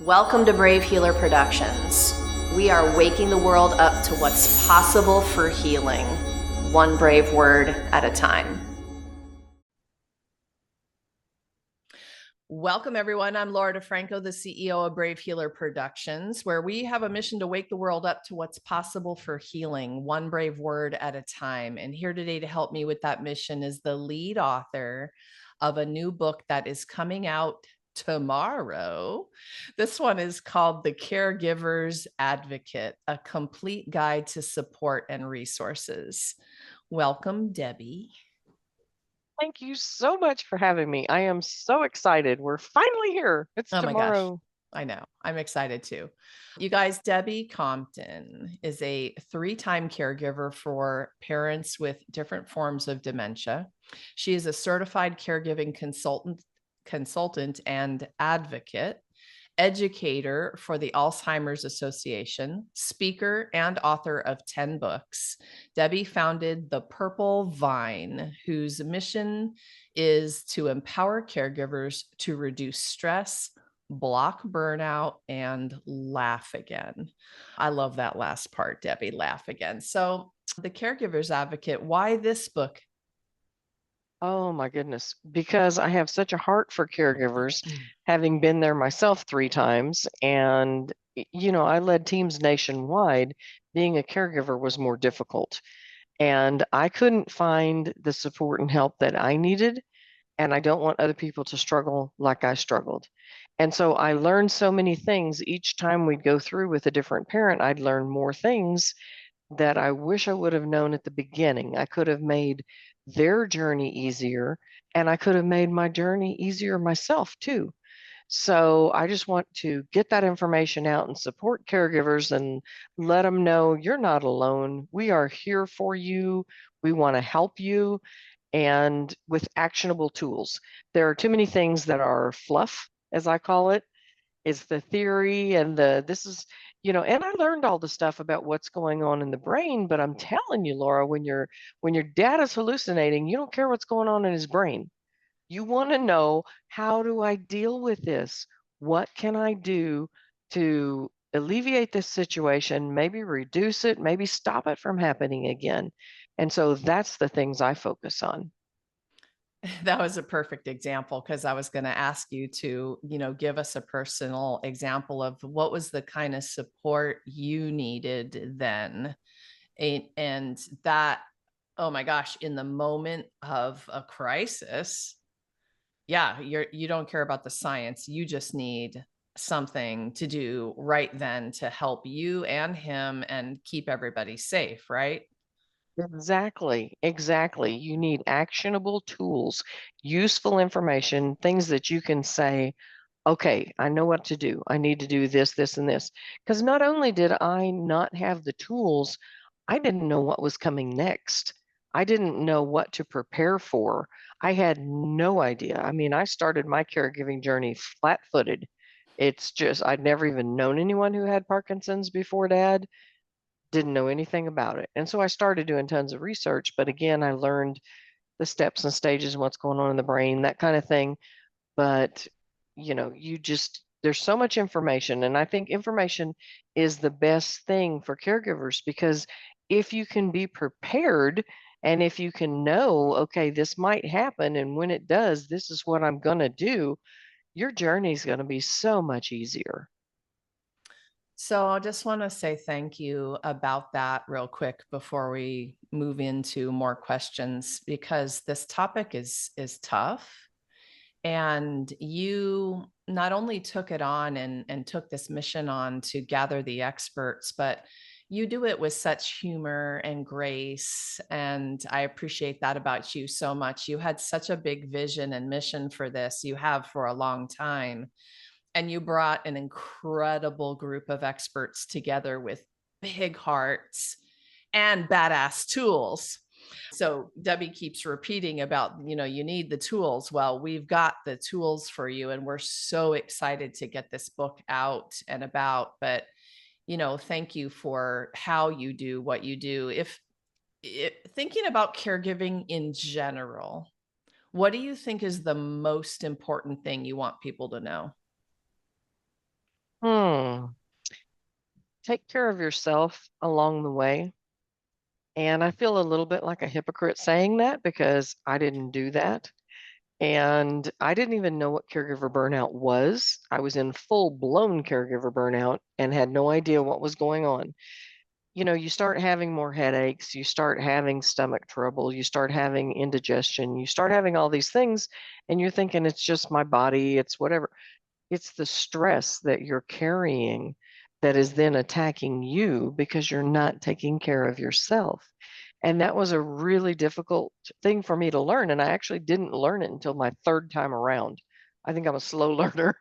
Welcome to Brave Healer Productions. We are waking the world up to what's possible for healing, one brave word at a time. Welcome, everyone. I'm Laura DeFranco, the CEO of Brave Healer Productions, where we have a mission to wake the world up to what's possible for healing, one brave word at a time. And here today to help me with that mission is the lead author of a new book that is coming out tomorrow. This one is called The Caregivers Advocate, a complete guide to support and resources. Welcome, Debbie. Thank you so much for having me. I am so excited. We're finally here. It's Oh my gosh. tomorrow. I know. I'm excited too. You guys, Debbie Compton is a 3-time caregiver for parents with different forms of dementia. She is a certified caregiving consultant and advocate, educator for the Alzheimer's Association, speaker, and author of 10 books. Debbie founded The Purple Vine, whose mission is to empower caregivers to reduce stress, block burnout, and laugh again. I love that last part, Debbie, laugh again. So, The Caregivers Advocate, why this book? Oh my goodness. Because I have such a heart for caregivers, having been there myself 3 times. And, I led teams nationwide. Being a caregiver was more difficult. And I couldn't find the support and help that I needed. And I don't want other people to struggle like I struggled. And so I learned so many things. Each time we'd go through with a different parent, I'd learn more things that I wish I would have known at the beginning. I could have made their journey easier, and I could have made my journey easier myself too. So I just want to get that information out and support caregivers and let them know you're not alone. We are here for you. We want to help you, and with actionable tools. There are too many things that are fluff, as I call it, is the theory and this is, and I learned all the stuff about what's going on in the brain, but I'm telling you, Laura, when your dad is hallucinating, you don't care what's going on in his brain. You want to know, how do I deal with this? What can I do to alleviate this situation, maybe reduce it, maybe stop it from happening again? And so that's the things I focus on. That was a perfect example because I was going to ask you to, give us a personal example of what was the kind of support you needed then. And that, oh my gosh, in the moment of a crisis, yeah, you don't care about the science. You just need something to do right then to help you and him and keep everybody safe, right? Exactly, exactly. You need actionable tools, useful information, things that you can say, okay, I know what to do. I need to do this, this, and this. Because not only did I not have the tools, I didn't know what was coming next. I didn't know what to prepare for. I had no idea. I mean, I started my caregiving journey flat-footed. It's just, I'd never even known anyone who had Parkinson's before dad, didn't know anything about it. And so I started doing tons of research, but again, I learned the steps and stages and what's going on in the brain, that kind of thing. But, there's so much information. And I think information is the best thing for caregivers, because if you can be prepared and if you can know, okay, this might happen, and when it does, this is what I'm going to do, your journey is going to be so much easier. So I just want to say thank you about that real quick before we move into more questions, because this topic is tough. And you not only took it on and took this mission on to gather the experts, but you do it with such humor and grace. And I appreciate that about you so much. You had such a big vision and mission for this. You have for a long time. And you brought an incredible group of experts together with big hearts and badass tools. So Debbie keeps repeating about, you need the tools. Well, we've got the tools for you, and we're so excited to get this book out and about. But, thank you for how you do what you do. If thinking about caregiving in general, what do you think is the most important thing you want people to know? Hmm. Take care of yourself along the way. And I feel a little bit like a hypocrite saying that because I didn't do that. And I didn't even know what caregiver burnout was. I was in full blown caregiver burnout and had no idea what was going on. You know, you start having more headaches, you start having stomach trouble, you start having indigestion, you start having all these things, and you're thinking it's just my body, it's whatever. It's the stress that you're carrying that is then attacking you because you're not taking care of yourself. And that was a really difficult thing for me to learn. And I actually didn't learn it until my third time around. I think I'm a slow learner.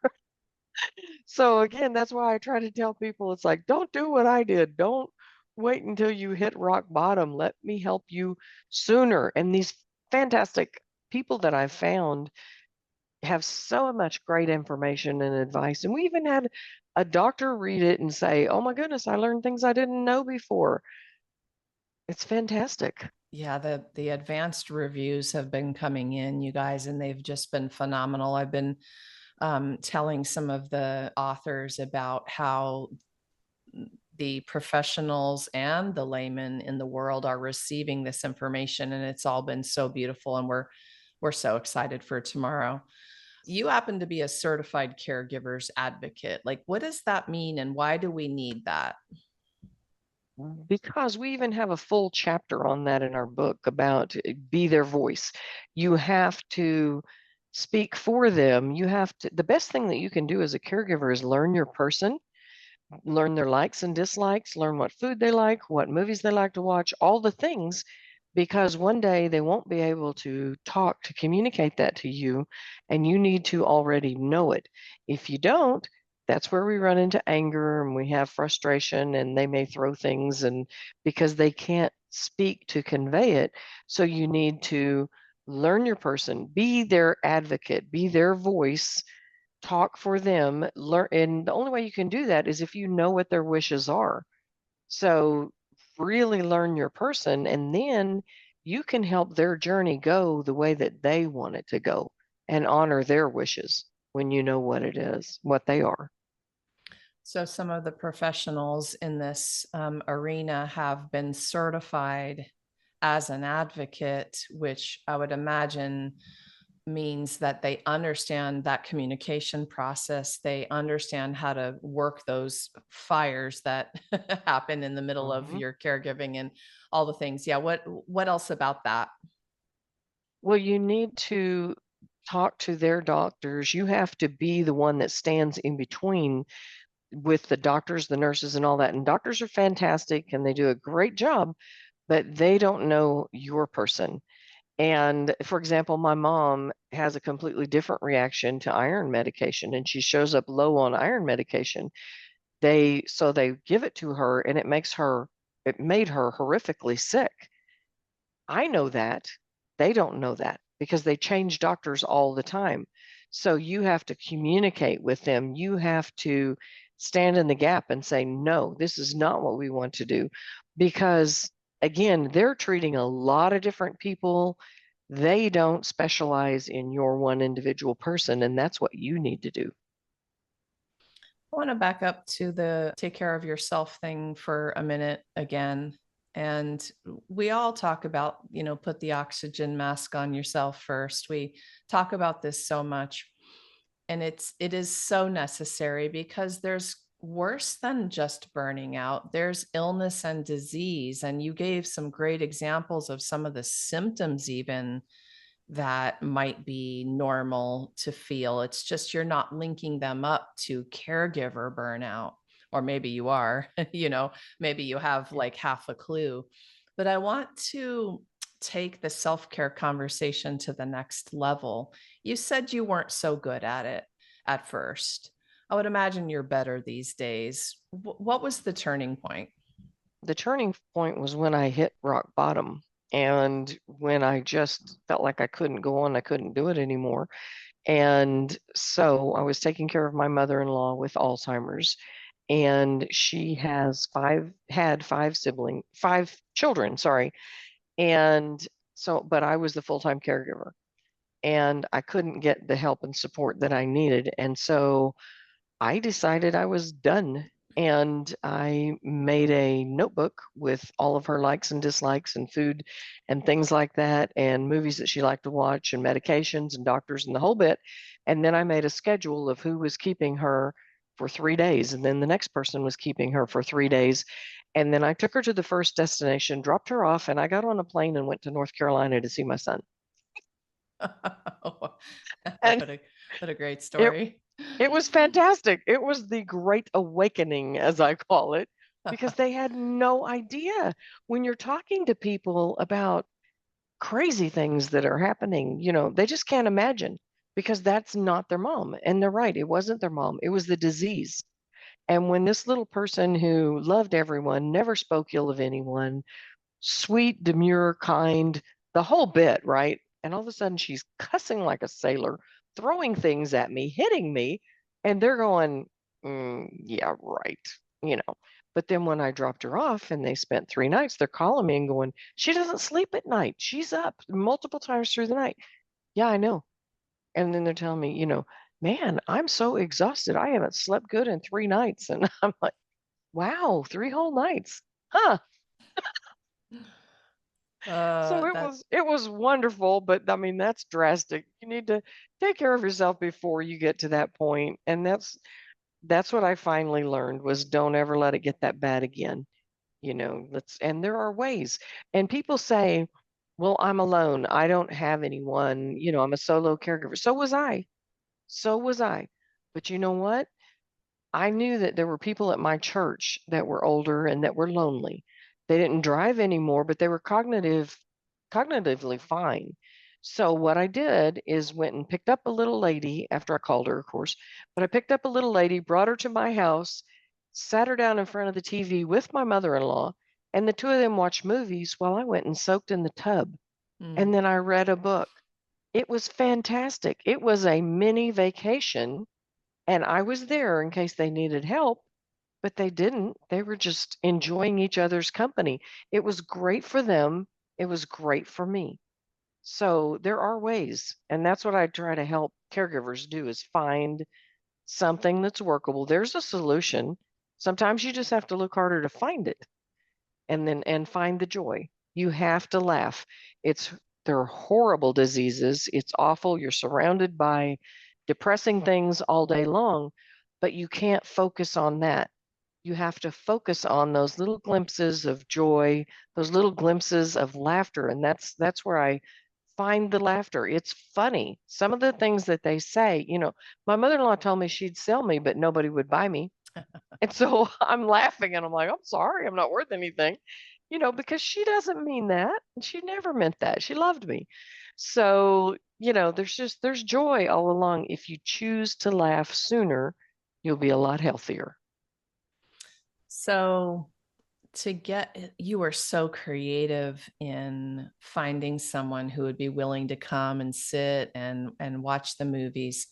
So again, that's why I try to tell people it's like, don't do what I did. Don't wait until you hit rock bottom. Let me help you sooner. And these fantastic people that I've found have so much great information and advice. And we even had a doctor read it and say, oh my goodness, I learned things I didn't know before. It's fantastic. Yeah, the advanced reviews have been coming in, you guys, and they've just been phenomenal. I've been telling some of the authors about how the professionals and the laymen in the world are receiving this information, and it's all been so beautiful. And we're so excited for tomorrow. You happen to be a certified caregivers advocate. Like, what does that mean, and why do we need that? Because we even have a full chapter on that in our book about be their voice. You have to speak for them. You have to, the best thing that you can do as a caregiver is learn your person, learn their likes and dislikes, learn what food they like, what movies they like to watch, all the things, because one day they won't be able to talk to communicate that to you, and you need to already know it. If you don't, that's where we run into anger and we have frustration, and they may throw things and because they can't speak to convey it. So you need to learn your person, be their advocate, be their voice, talk for them, learn, and the only way you can do that is if you know what their wishes are. So really learn your person, and then you can help their journey go the way that they want it to go and honor their wishes when you know what it is, what they are. So, some of the professionals in this arena have been certified as an advocate, which I would imagine means that they understand that communication process. They understand how to work those fires that happen in the middle of Mhm. your caregiving and all the things. Yeah. What else about that? Well, you need to talk to their doctors. You have to be the one that stands in between with the doctors, the nurses, and all that. And doctors are fantastic and they do a great job, but they don't know your person. And for example, my mom has a completely different reaction to iron medication and she shows up low on iron medication. They give it to her and it made her horrifically sick. I know that. They don't know that because they change doctors all the time. So you have to communicate with them. You have to stand in the gap and say, no, this is not what we want to do. Because again, they're treating a lot of different people. They don't specialize in your one individual person, and that's what you need to do. I want to back up to the take care of yourself thing for a minute again. And we all talk about, put the oxygen mask on yourself first. We talk about this so much. And it is so necessary because there's worse than just burning out. There's illness and disease. And you gave some great examples of some of the symptoms even that might be normal to feel. It's just you're not linking them up to caregiver burnout, or maybe you are, maybe you have Yeah. like half a clue. But I want to take the self care conversation to the next level. You said you weren't so good at it at first. I would imagine you're better these days. What was the turning point? The turning point was when I hit rock bottom and when I just felt like I couldn't go on, I couldn't do it anymore. And so I was taking care of my mother-in-law with Alzheimer's, and she had five children, sorry. And so, but I was the full-time caregiver and I couldn't get the help and support that I needed. And so I decided I was done. And I made a notebook with all of her likes and dislikes and food and things like that, and movies that she liked to watch, and medications and doctors and the whole bit. And then I made a schedule of who was keeping her for 3 days. And then the next person was keeping her for 3 days. And then I took her to the first destination, dropped her off, and I got on a plane and went to North Carolina to see my son. And What a what a great it story. It was fantastic. It was the great awakening, as I call it, because they had no idea when you're talking to people about crazy things that are happening, they just can't imagine because that's not their mom. And they're right, it wasn't their mom, it was the disease. And when this little person who loved everyone, never spoke ill of anyone, sweet, demure, kind, the whole bit, right? And all of a sudden she's cussing like a sailor, throwing things at me, hitting me, and they're going, yeah, right, you know. But then when I dropped her off and they spent 3 nights, they're calling me and going, she doesn't sleep at night. She's up multiple times through the night. Yeah, I know. And then they're telling me, man, I'm so exhausted. I haven't slept good in 3 nights. And I'm like, wow, 3 whole nights. Huh. So it That was it was wonderful, but I mean that's drastic. You need to take care of yourself before you get to that point. And that's what I finally learned was don't ever let it get that bad again. Let's and there are ways. And people say, "Well, I'm alone. I don't have anyone, I'm a solo caregiver." So was I. So was I. But you know what? I knew that there were people at my church that were older and that were lonely. They didn't drive anymore, but they were cognitively fine. So what I did is went and picked up a little lady after I called her, of course, but I picked up a little lady, brought her to my house, sat her down in front of the TV with my mother-in-law, and the two of them watched movies while I went and soaked in the tub. mm. And then I read a book. It was fantastic. It was a mini vacation and I was there in case they needed help, but they didn't. They were just enjoying each other's company. It was great for them. It was great for me. So there are ways, and that's what I try to help caregivers do is find something that's workable. There's a solution. Sometimes you just have to look harder to find it and find the joy. You have to laugh. It's They're horrible diseases. It's awful. You're surrounded by depressing things all day long, but you can't focus on that. You have to focus on those little glimpses of joy, those little glimpses of laughter, and that's where I find the laughter. It's funny. Some of the things that they say, my mother-in-law told me she'd sell me, but nobody would buy me. And so I'm laughing and I'm like, I'm sorry, I'm not worth anything, because she doesn't mean that. She never meant that. She loved me. So, there's joy all along. If you choose to laugh sooner, you'll be a lot healthier. So you were so creative in finding someone who would be willing to come and sit and watch the movies.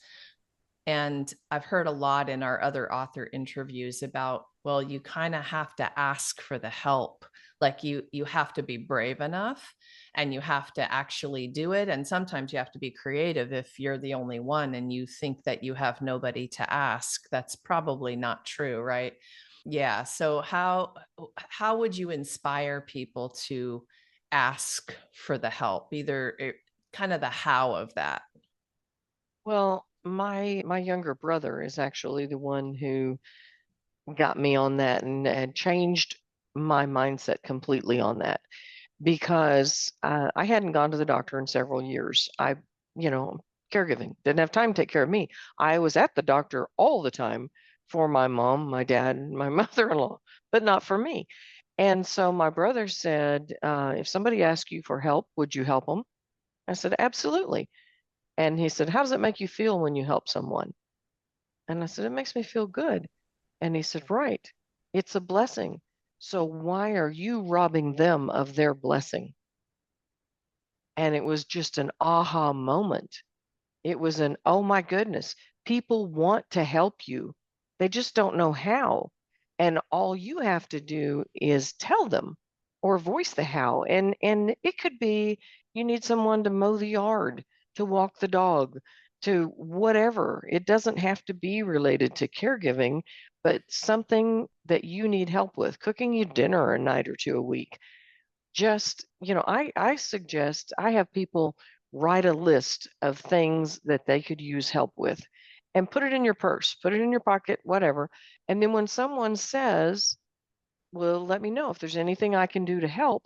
And I've heard a lot in our other author interviews about, well, you kind of have to ask for the help. Like you have to be brave enough and you have to actually do it. And sometimes you have to be creative if you're the only one and you think that you have nobody to ask. That's probably not true, right? Yeah. So how would you inspire people to ask for the help? Kind of the how of that. Well, my younger brother is actually the one who got me on that and changed my mindset completely on that because I hadn't gone to the doctor in several years. You know, caregiving, didn't have time to take care of me. I was at the doctor all the time for my mom, my dad, and my mother-in-law, but not for me. And so my brother said, if somebody asks you for help, would you help them? I said, absolutely. And he said, how does it make you feel when you help someone? And I said, it makes me feel good. And he said, right, it's a blessing. So why are you robbing them of their blessing? And it was just an aha moment. It was an, oh my goodness, people want to help you. They just don't know how. And all you have to do is tell them or voice the how. And it could be you need someone to mow the yard, to walk the dog, to whatever. It doesn't have to be related to caregiving, but something that you need help with, cooking you dinner a night or two a week. Just, I suggest I have people write a list of things that they could use help with and put it in your purse, put it in your pocket, whatever. And then when someone says, well, let me know if there's anything I can do to help,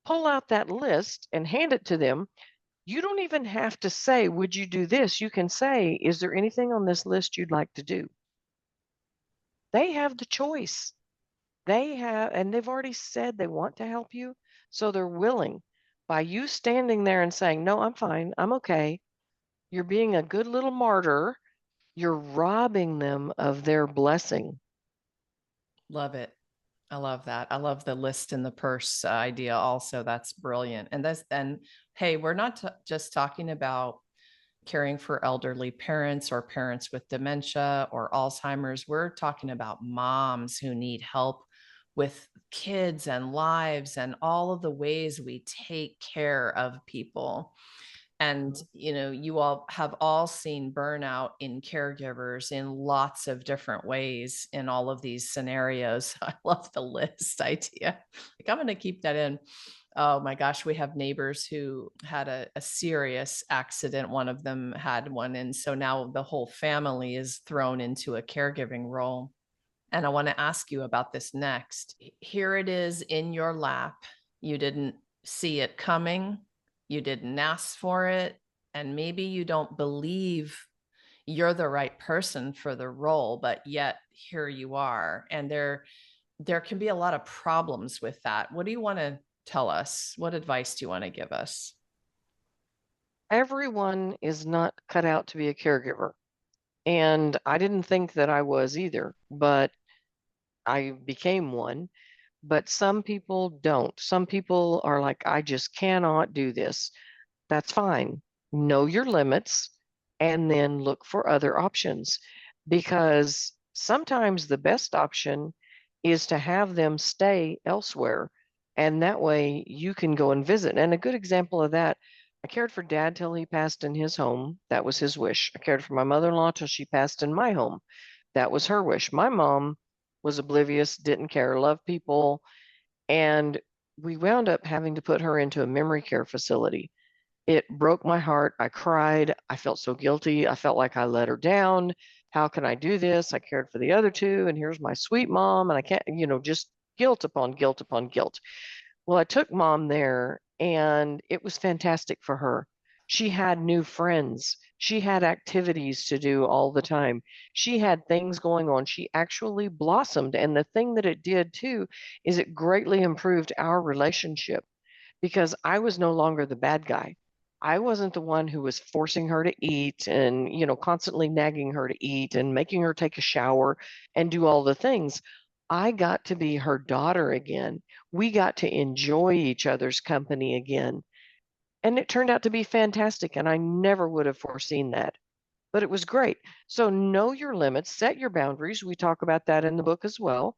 pull out that list and hand it to them. You don't even have to say, would you do this? You can say, is there anything on this list you'd like to do? They have the choice. They have, and they've already said they want to help you. So they're willing. By you standing there and saying, no, I'm fine, I'm okay, you're being a good little martyr. You're robbing them of their blessing. Love it. I love that. I love the list in the purse idea also. That's brilliant. And hey, we're not just talking about caring for elderly parents or parents with dementia or Alzheimer's. We're talking about moms who need help with kids and lives and all of the ways we take care of people. And you all have all seen burnout in caregivers in lots of different ways in all of these scenarios. I love the list idea. Like, I'm going to keep that in. Oh my gosh, we have neighbors who had a serious accident. One of them had one, and so now the whole family is thrown into a caregiving role. And I want to ask you about this next. Here it is in your lap. You didn't see it coming. You didn't ask for it. And maybe you don't believe you're the right person for the role, but yet here you are. And there can be a lot of problems with that. What do you want to tell us? What advice do you want to give us? Everyone is not cut out to be a caregiver. And I didn't think that I was either, but I became one. But some people don't. Some people are like, I just cannot do this. That's fine. Know your limits and then look for other options because sometimes the best option is to have them stay elsewhere. And that way you can go and visit. And a good example of that, I cared for dad till he passed in his home. That was his wish. I cared for my mother in law till she passed in my home. That was her wish. My mom was oblivious, didn't care, loved people. And we wound up having to put her into a memory care facility. It broke my heart. I cried. I felt so guilty. I felt like I let her down. How can I do this? I cared for the other two, and here's my sweet mom, and I can't, just guilt upon guilt upon guilt. Well, I took mom there, and it was fantastic for her. She had new friends. She had activities to do all the time. She had things going on. She actually blossomed. And the thing that it did too is it greatly improved our relationship because I was no longer the bad guy. I wasn't the one who was forcing her to eat and, constantly nagging her to eat and making her take a shower and do all the things. I got to be her daughter again. We got to enjoy each other's company again. And it turned out to be fantastic. And I never would have foreseen that, but it was great. So know your limits, set your boundaries. We talk about that in the book as well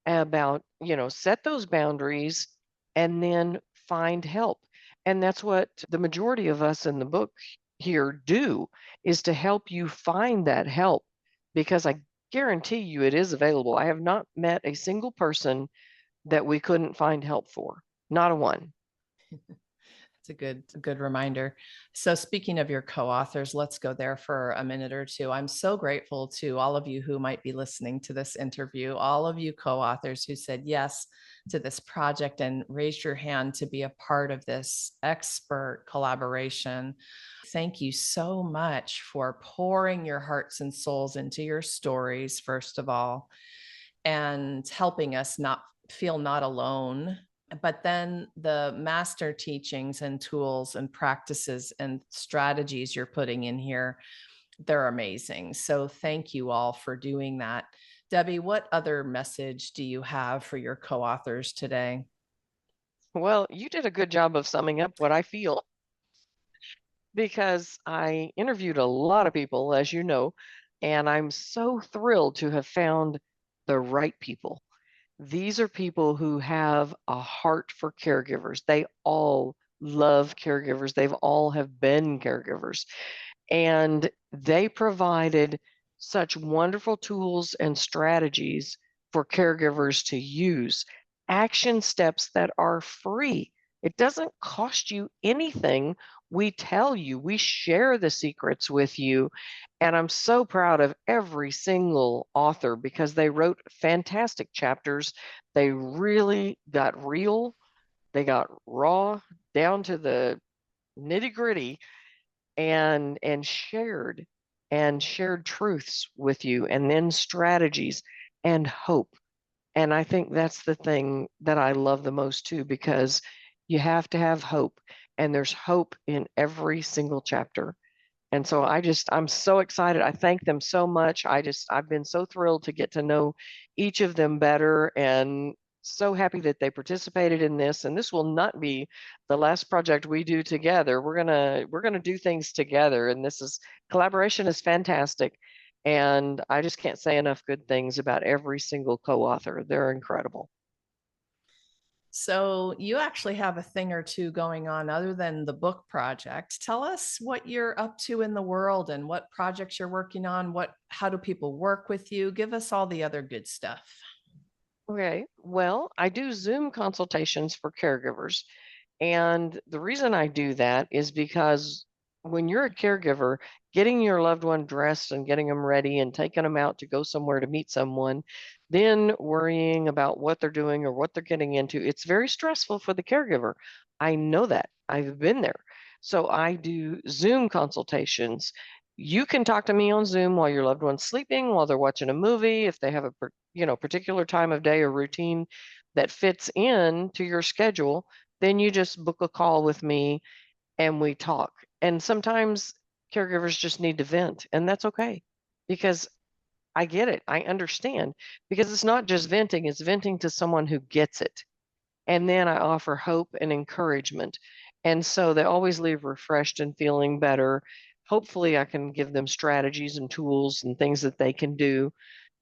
about, set those boundaries and then find help. And that's what the majority of us in the book here do is to help you find that help because I guarantee you it is available. I have not met a single person that we couldn't find help for. Not a one. It's a good reminder. So speaking of your co-authors, let's go there for a minute or two. I'm so grateful to all of you who might be listening to this interview, all of you co-authors who said yes to this project and raised your hand to be a part of this expert collaboration. Thank you so much for pouring your hearts and souls into your stories, first of all, and helping us not feel not alone. But then the master teachings and tools and practices and strategies you're putting in here, they're amazing. So thank you all for doing that. Debbie, what other message do you have for your co-authors today? Well, you did a good job of summing up what I feel because I interviewed a lot of people, as you know, and I'm so thrilled to have found the right people. These are people who have a heart for caregivers. They all love caregivers. They've all have been caregivers. And they provided such wonderful tools and strategies for caregivers to use, action steps that are free. It doesn't cost you anything. We tell you, we share the secrets with you. And I'm so proud of every single author because they wrote fantastic chapters. They really got real, they got raw down to the nitty gritty, and shared truths with you, and then strategies and hope. And I think that's the thing that I love the most too, because you have to have hope, and there's hope in every single chapter. And so I'm so excited. I thank them so much. I've been so thrilled to get to know each of them better, and so happy that they participated in this. And this will not be the last project we do together. We're gonna do things together, and collaboration is fantastic. And I just can't say enough good things about every single co-author. They're incredible. So you actually have a thing or two going on other than the book project. Tell us what you're up to in the world and what projects you're working on. How do people work with you? Give us all the other good stuff. Okay, well, I do Zoom consultations for caregivers. And the reason I do that is because when you're a caregiver, getting your loved one dressed and getting them ready and taking them out to go somewhere to meet someone, then worrying about what they're doing or what they're getting into, it's very stressful for the caregiver. I know that. I've been there. So I do Zoom consultations. You can talk to me on Zoom while your loved one's sleeping, while they're watching a movie, if they have a particular time of day or routine that fits in to your schedule, then you just book a call with me and we talk. And sometimes caregivers just need to vent, and that's okay, because I get it. I understand, because it's not just venting, it's venting to someone who gets it. And then I offer hope and encouragement. And so they always leave refreshed and feeling better. Hopefully, I can give them strategies and tools and things that they can do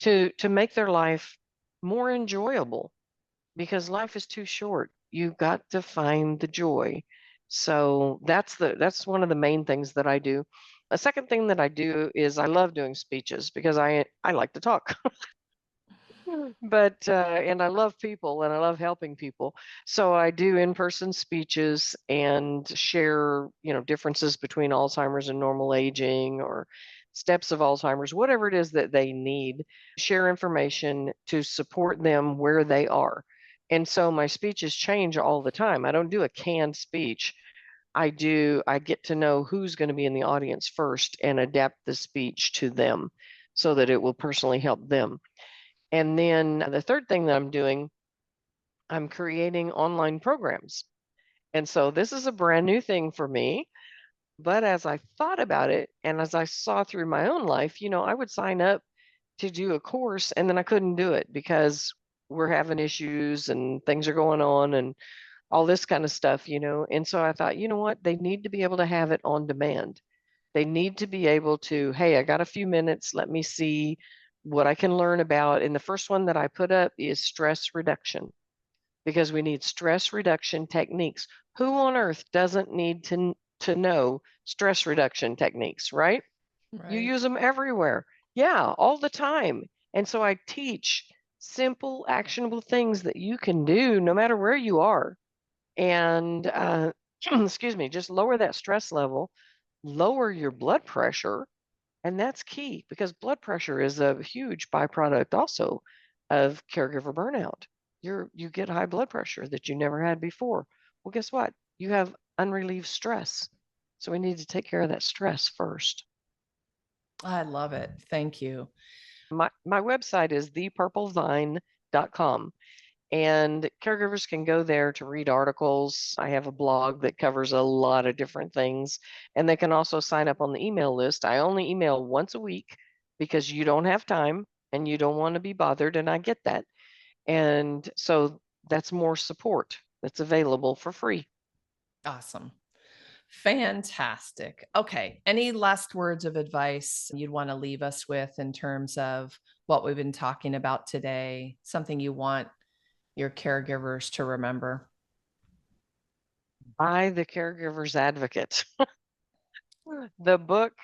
to make their life more enjoyable, because life is too short. You've got to find the joy. So that's one of the main things that I do. A second thing that I do is I love doing speeches because I like to talk. But and I love people and I love helping people. So I do in-person speeches and share, differences between Alzheimer's and normal aging, or steps of Alzheimer's, whatever it is that they need, share information to support them where they are. And so my speeches change all the time. I don't do a canned speech. I get to know who's going to be in the audience first and adapt the speech to them so that it will personally help them. And then the third thing that I'm doing, I'm creating online programs. And so this is a brand new thing for me. But as I thought about it and as I saw through my own life, I would sign up to do a course and then I couldn't do it because we're having issues and things are going on and all this kind of stuff. And so I thought, you know what? They need to be able to have it on demand. They need to be able to, hey, I got a few minutes. Let me see what I can learn about. And the first one that I put up is stress reduction, because we need stress reduction techniques. Who on earth doesn't need to know stress reduction techniques, right? You Right. use them everywhere. Yeah, all the time. And so I teach simple, actionable things that you can do no matter where you are. And excuse me, just lower that stress level, lower your blood pressure, and that's key because blood pressure is a huge byproduct also of caregiver burnout. You get high blood pressure that you never had before. Well, guess what? You have unrelieved stress. So we need to take care of that stress first. I love it. Thank you. My website is thepurplevine.com, and caregivers can go there to read articles. I have a blog that covers a lot of different things, and they can also sign up on the email list. I only email once a week because you don't have time and you don't want to be bothered, and I get that. And so that's more support that's available for free. Awesome. Fantastic. Okay. Any last words of advice you'd want to leave us with in terms of what we've been talking about today? Something you want your caregivers to remember? By the Caregiver's Advocate. The book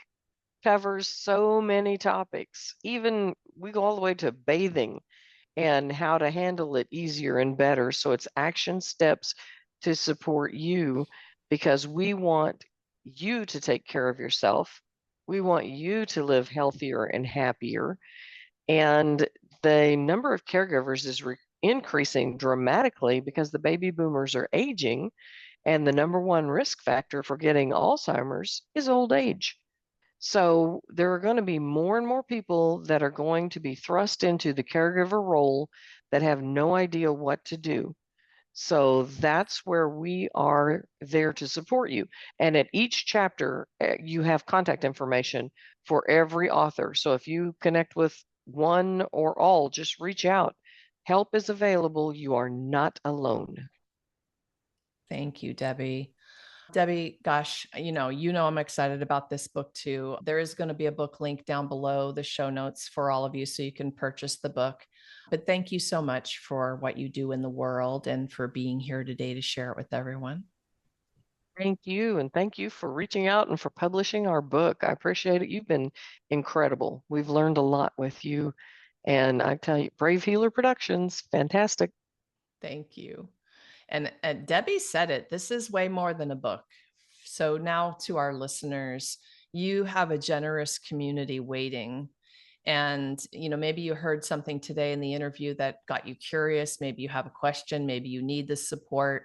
covers so many topics. Even we go all the way to bathing and how to handle it easier and better. So it's action steps to support you because we want you to take care of yourself. We want you to live healthier and happier. And the number of caregivers is increasing dramatically because the baby boomers are aging. And the number one risk factor for getting Alzheimer's is old age. So there are going to be more and more people that are going to be thrust into the caregiver role that have no idea what to do. So that's where we are there to support you. And at each chapter, you have contact information for every author. So if you connect with one or all, just reach out. Help is available. You are not alone. Thank you, Debbie. Debbie, gosh, I'm excited about this book too. There is going to be a book link down below the show notes for all of you so you can purchase the book. But thank you so much for what you do in the world and for being here today to share it with everyone. Thank you. And thank you for reaching out and for publishing our book. I appreciate it. You've been incredible. We've learned a lot with you. And I tell you, Brave Healer Productions, fantastic. Thank you. And Debbie said it, this is way more than a book. So now to our listeners, you have a generous community waiting. And maybe you heard something today in the interview that got you curious. Maybe you have a question, maybe you need the support.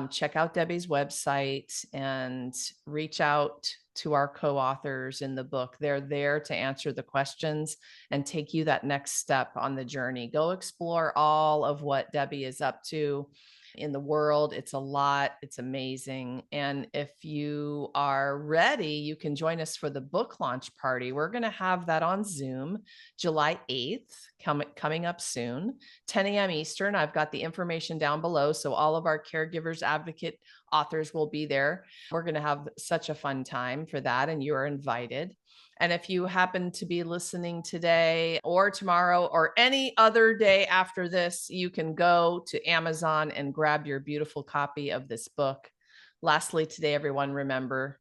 Check out Debbie's website and reach out to our co-authors in the book. They're there to answer the questions and take you that next step on the journey. Go explore all of what Debbie is up to in the world. It's a lot. It's amazing. And if you are ready, you can join us for the book launch party. We're going to have that on Zoom, July 8th, coming up soon, 10 a.m. Eastern. I've got the information down below. So all of our caregivers advocate authors will be there. We're going to have such a fun time for that. And you're invited. And if you happen to be listening today or tomorrow or any other day after this, you can go to Amazon and grab your beautiful copy of this book. Lastly, today, everyone, remember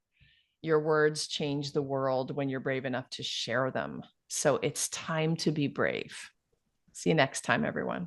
your words change the world when you're brave enough to share them. So it's time to be brave. See you next time, everyone.